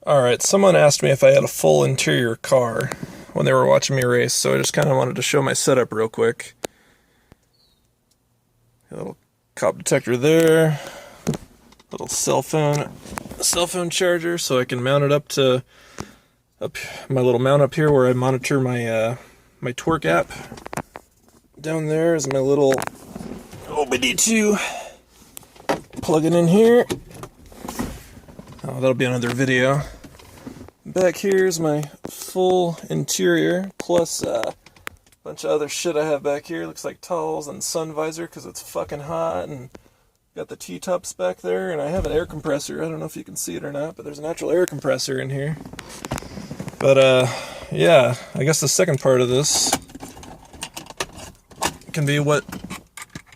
Alright, someone asked me if I had a full interior car when they were watching me race, so I just kind of wanted to show my setup real quick. A little cop detector there, little cell phone charger, so I can mount it up to my little mount up here where I monitor my my torque app. Down there is my little OBD2. Plug it in here. Oh, that'll be another video. Back here is my full interior, plus a bunch of other shit I have back here. Looks like towels and sun visor because it's fucking hot, and got the T-tops back there, and I have an air compressor. I don't know if you can see it or not, but there's an actual air compressor in here. But yeah, I guess the second part of this can be what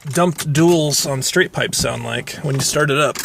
dumped duals on straight pipe sound like when you start it up.